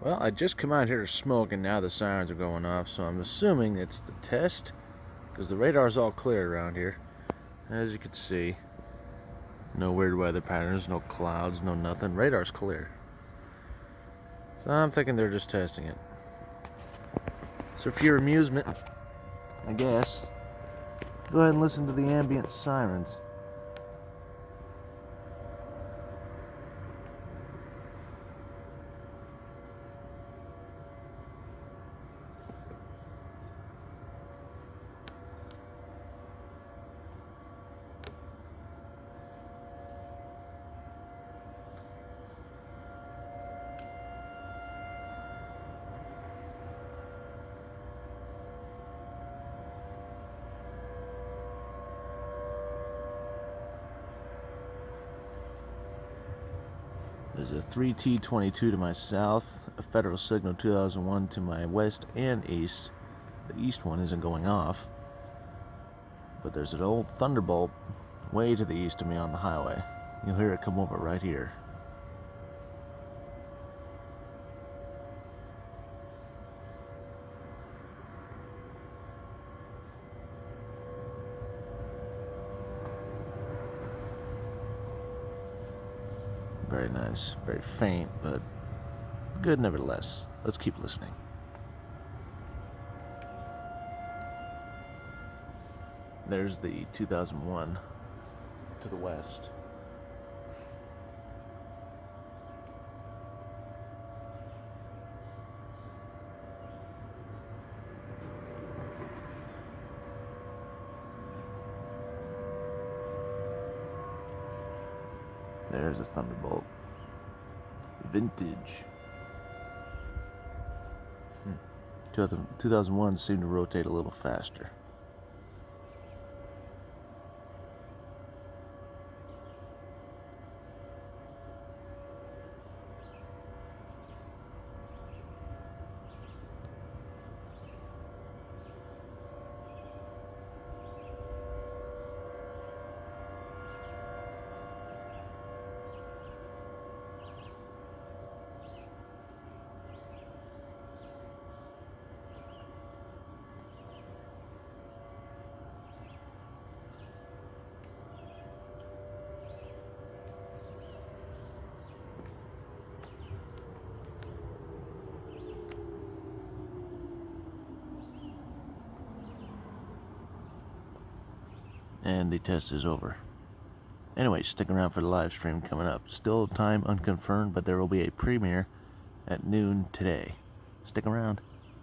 Well, I just come out here to smoke and now the sirens are going off, so I'm assuming it's the test, because the radar's all clear around here. As you can see, no weird weather patterns, no clouds, no nothing. Radar's clear. So I'm thinking they're just testing it. So for your amusement, I guess, go ahead and listen to the ambient sirens. There's a 3T22 to my south, a Federal Signal 2001 to my west and east. The east one isn't going off, but there's an old Thunderbolt way to the east of me on the highway. You'll hear it come over right here. Very nice, very faint, but good nevertheless. Let's keep listening. There's the 2001 to the west. There's a Thunderbolt. Vintage. 2001 seemed to rotate a little faster. And the test is over. Anyway, stick around for the live stream coming up. Still time unconfirmed, but there will be a premiere at noon today. Stick around.